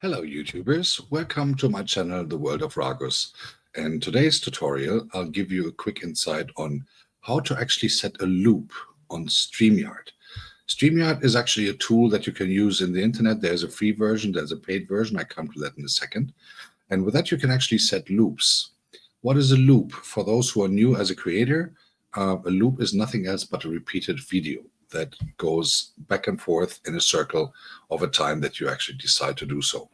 Hello YouTubers, welcome to my channel The World of Ragus. In today's tutorial I'll give you a quick insight on how to actually set a loop on StreamYard. StreamYard is actually a tool that you can use in the internet. There's a free version, there's a paid version, I come to that in a second. And with that you can actually set loops. What is a loop? For those who are new as a creator, a loop is nothing else but a repeated video that goes back and forth in a circle of a time that you actually decide to do so.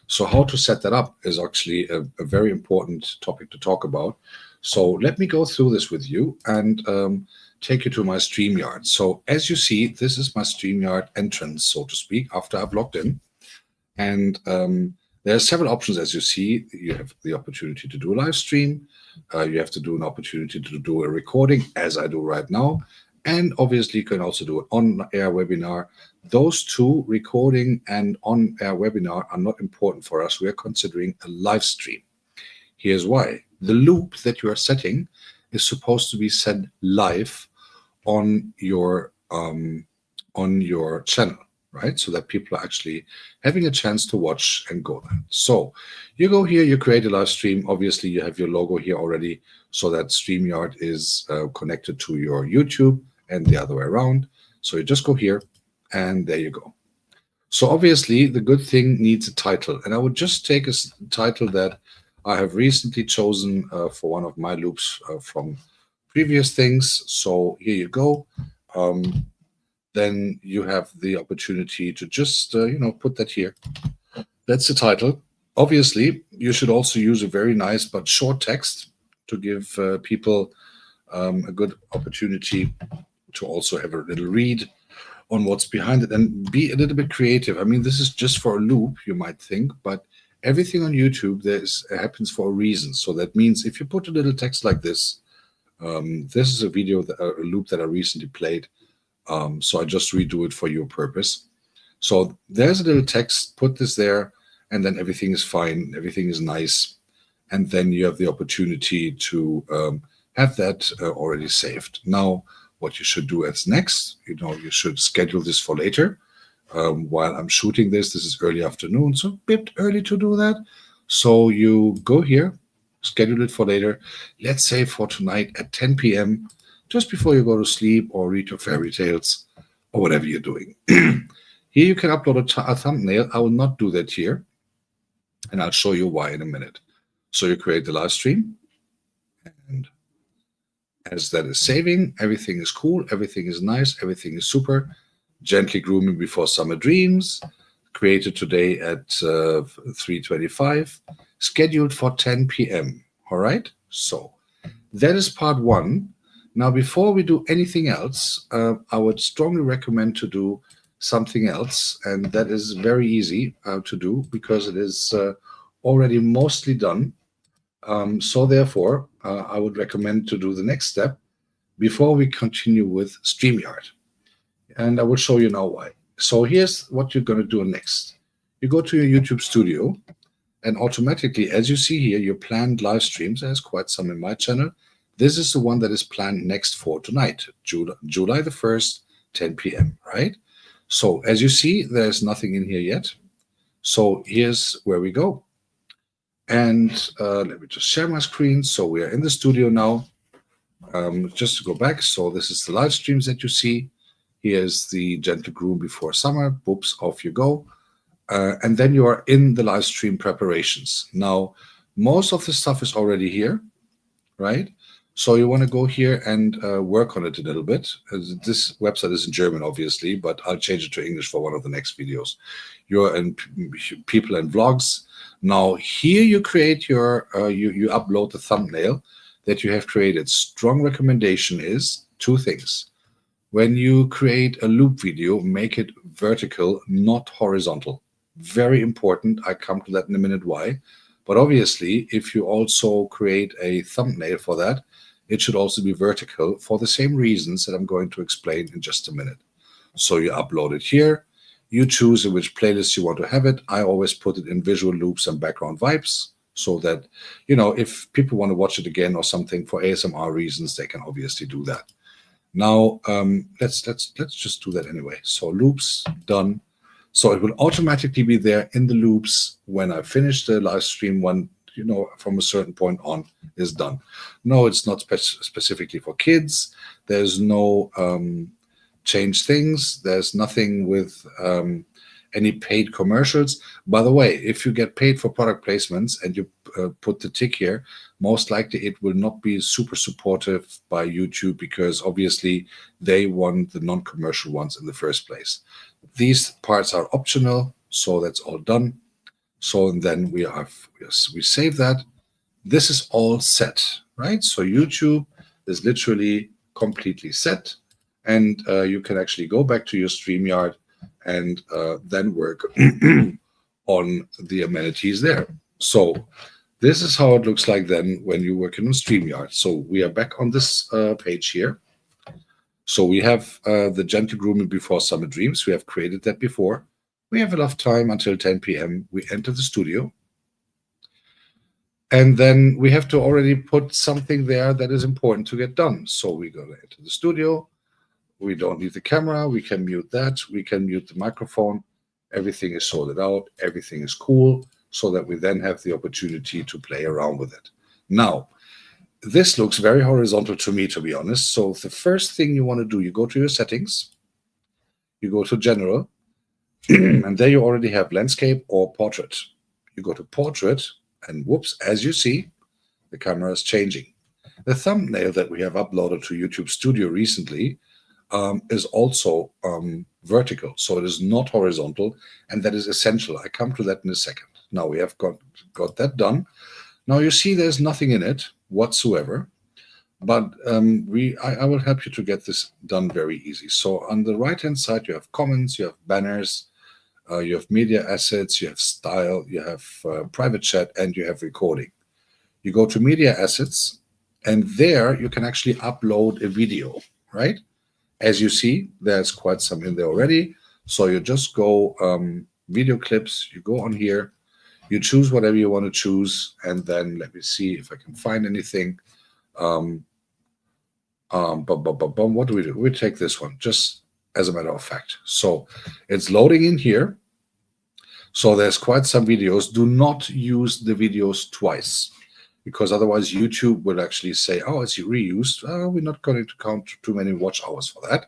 So how to set that up is actually a very important topic to talk about. So let me go through this with you and take you to my StreamYard. So as you see, this is my StreamYard entrance, so to speak, after I've logged in. And there are several options, as you see. You have the opportunity to do a live stream. You have to do an opportunity to do a recording, as I do right now. And obviously, you can also do an on-air webinar. Those two, recording and on-air webinar, are not important for us. We are considering a live stream. Here's why. The loop that you are setting is supposed to be set live on your channel, right? So that people are actually having a chance to watch and go there. So you go here, you create a live stream. Obviously, you have your logo here already, so that StreamYard is connected to your YouTube and the other way around. So you just go here and there you go. So obviously the good thing needs a title, and I would just take a title that I have recently chosen for one of my loops from previous things. So here you go. Then you have the opportunity to just put that here. That's the title. Obviously you should also use a very nice but short text to give people a good opportunity to also have a little read on what's behind it and be a little bit creative. I mean, this is just for a loop, you might think, but everything on YouTube happens for a reason. So that means if you put a little text like this, this is a video, a loop that I recently played. So I just redo it for your purpose. So there's a little text, put this there, and then everything is fine, everything is nice. And then you have the opportunity to have that already saved. Now, what you should do as next, you should schedule this for later. While I'm shooting this is early afternoon, so a bit early to do that. So you go here, schedule it for later. Let's say for tonight at 10 p.m., just before you go to sleep or read your fairy tales or whatever you're doing. Here you can upload a thumbnail. I will not do that here, and I'll show you why in a minute. So you create the live stream, and as that is saving, everything is cool, everything is nice, everything is super. Gently grooming before summer dreams, created today at 3:25, scheduled for 10 p.m. All right, so that is part one. Now, before we do anything else, I would strongly recommend to do something else, and that is very easy to do because it is already mostly done. So therefore, I would recommend to do the next step before we continue with StreamYard. And I will show you now why. So here's what you're going to do next. You go to your YouTube studio, and automatically, as you see here, your planned live streams, there's quite some in my channel. This is the one that is planned next for tonight, July the 1st, 10 p.m., right? So as you see, there's nothing in here yet. So here's where we go. And let me just share my screen. So we are in the studio now. Just to go back, so this is the live streams that you see. Here's the gentle groom before summer. Boops, off you go. And then you are in the live stream preparations. Now, most of the stuff is already here, right? So you want to go here and work on it a little bit. This website is in German, obviously, but I'll change it to English for one of the next videos. You're in people and vlogs. Now here you create your, you upload the thumbnail that you have created. Strong recommendation is two things. When you create a loop video, make it vertical, not horizontal. Very important. I come to that in a minute why. But obviously, if you also create a thumbnail for that, it should also be vertical for the same reasons that I'm going to explain in just a minute. So you upload it here. You choose in which playlist you want to have it. I always put it in visual loops and background vibes so that, if people want to watch it again or something for ASMR reasons, they can obviously do that. Now, let's just do that anyway. So loops, done. So it will automatically be there in the loops when I finish the live stream, when, you know, from a certain point on is done. No, it's not specifically for kids. There's no change things. There's nothing with any paid commercials. By the way, if you get paid for product placements and you put the tick here, most likely it will not be super supportive by YouTube, because obviously they want the non-commercial ones in the first place. These parts are optional, so that's all done. So then we save that. This is all set, right? So YouTube is literally completely set, and you can actually go back to your StreamYard and then work on the amenities there. So this is how it looks like then when you're working on StreamYard. So we are back on this page here. So we have the gentle grooming before summer dreams. We have created that before. We have enough time until 10 p.m. We enter the studio. And then we have to already put something there that is important to get done. So we're going to enter the studio. We don't need the camera. We can mute that. We can mute the microphone. Everything is sorted out. Everything is cool, so that we then have the opportunity to play around with it. Now, this looks very horizontal to me, to be honest. So the first thing you want to do, you go to your settings, you go to general, and there you already have landscape or portrait. You go to portrait, and whoops, as you see, the camera is changing. The thumbnail that we have uploaded to YouTube Studio recently is also vertical, so it is not horizontal, and that is essential. I come to that in a second. Now we have got that done. Now you see there's nothing in it whatsoever, but I will help you to get this done very easy. So on the right-hand side, you have comments, you have banners, you have media assets, you have style, you have private chat, and you have recording. You go to media assets, and there you can actually upload a video, right? As you see, there's quite some in there already. So you just go video clips, you go on here, you choose whatever you want to choose, and then let me see if I can find anything. What do? We take this one, just as a matter of fact. So it's loading in here. So there's quite some videos. Do not use the videos twice, because otherwise YouTube will actually say, oh, it's reused. We're not going to count too many watch hours for that.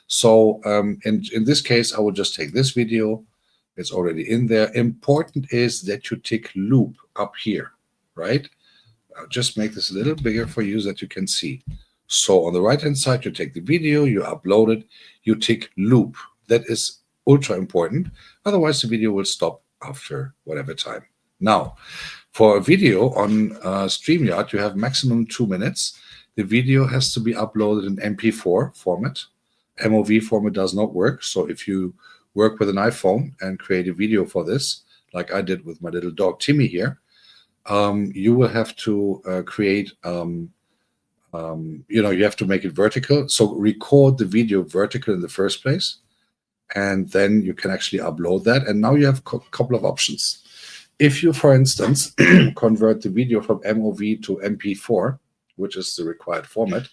So in this case, I will just take this video. It's already in there. Important is that you tick loop up here, right? I'll just make this a little bigger for you so that you can see. So on the right-hand side, you take the video, you upload it, you tick loop. That is ultra important. Otherwise, the video will stop after whatever time. Now, for a video on StreamYard, you have maximum 2 minutes. The video has to be uploaded in MP4 format. MOV format does not work. So if you work with an iPhone and create a video for this, like I did with my little dog Timmy here, you will have to create, you have to make it vertical. So record the video vertical in the first place, and then you can actually upload that. And now you have a couple of options. If you, for instance, convert the video from MOV to MP4, which is the required format,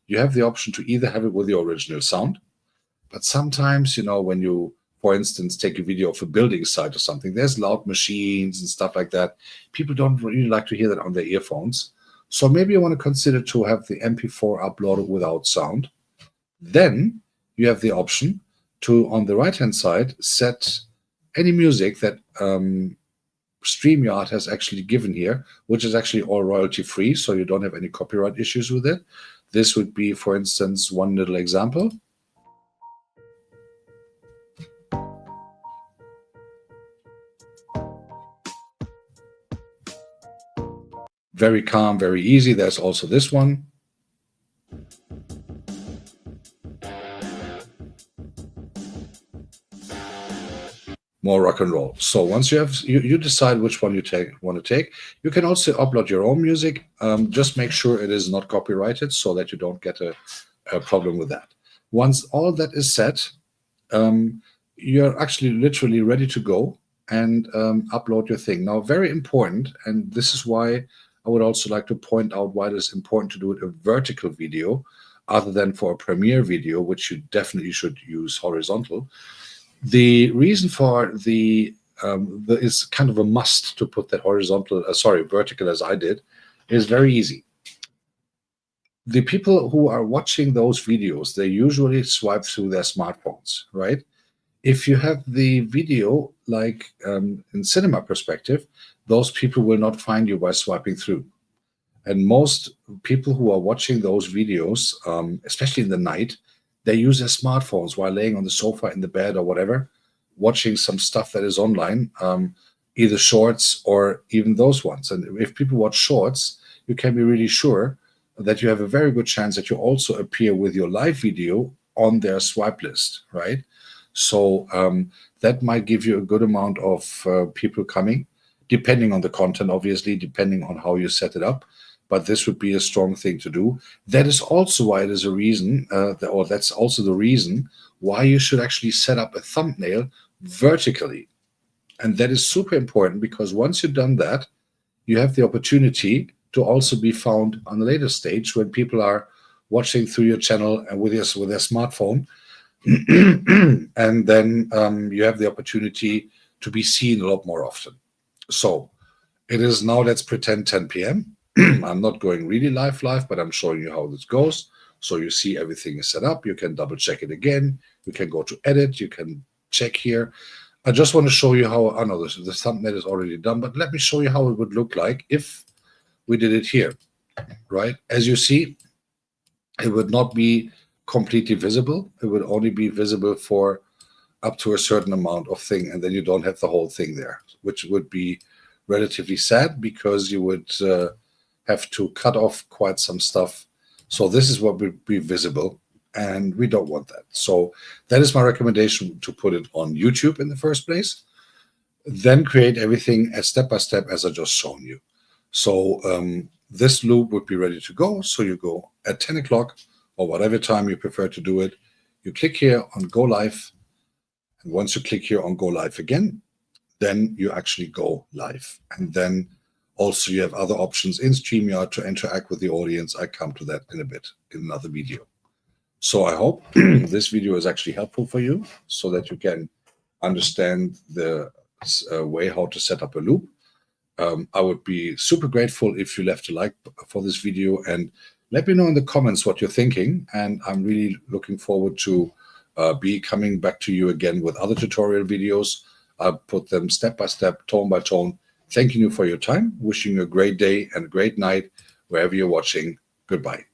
you have the option to either have it with the original sound, but sometimes, when you, for instance, take a video of a building site or something, there's loud machines and stuff like that. People don't really like to hear that on their earphones. So maybe you want to consider to have the MP4 uploaded without sound. Then you have the option to, on the right-hand side, set any music that StreamYard has actually given here, which is actually all royalty-free, so you don't have any copyright issues with it. This would be, for instance, one little example. Very calm, very easy. There's also this one. More rock and roll. So once you decide which one you want to take, you can also upload your own music. Just make sure it is not copyrighted so that you don't get a problem with that. Once all that is set, you're actually literally ready to go and upload your thing. Now, very important, and this is why I would also like to point out why it is important to do it a vertical video other than for a Premiere video, which you definitely should use horizontal. The reason for is kind of a must to put that vertical as I did, is very easy. The people who are watching those videos, they usually swipe through their smartphones, right? If you have the video like in cinema perspective, those people will not find you by swiping through. And most people who are watching those videos, especially in the night, they use their smartphones while laying on the sofa, in the bed, or whatever, watching some stuff that is online, either shorts or even those ones. And if people watch shorts, you can be really sure that you have a very good chance that you also appear with your live video on their swipe list, right? So that might give you a good amount of people coming, depending on the content, obviously, depending on how you set it up. But this would be a strong thing to do. That is also why it is a reason, or that's also the reason why you should actually set up a thumbnail vertically. And that is super important, because once you've done that, you have the opportunity to also be found on the later stage when people are watching through your channel and with their smartphone. And then you have the opportunity to be seen a lot more often. So it is now, let's pretend 10 p.m. I'm not going really live, but I'm showing you how this goes. So you see everything is set up. You can double check it again. You can go to edit. You can check here. I just want to show you how, I know the thumbnail is already done, but let me show you how it would look like if we did it here, right? As you see, it would not be completely visible. It would only be visible for up to a certain amount of thing, and then you don't have the whole thing there, which would be relatively sad, because you would have to cut off quite some stuff. So this is what would be visible, and we don't want that. So that is my recommendation, to put it on YouTube in the first place, then create everything as step by step as I just shown you. So this loop would be ready to go. So you go at 10 o'clock or whatever time you prefer to do it. You click here on go live. And once you click here on go live again, then you actually go live. And then also you have other options in StreamYard to interact with the audience. I come to that in a bit in another video. So I hope this video is actually helpful for you, so that you can understand the way how to set up a loop. I would be super grateful if you left a like for this video, and let me know in the comments what you're thinking. And I'm really looking forward to be coming back to you again with other tutorial videos. I'll put them step by step, tone by tone. Thanking you for your time, wishing you a great day and a great night wherever you're watching. Goodbye.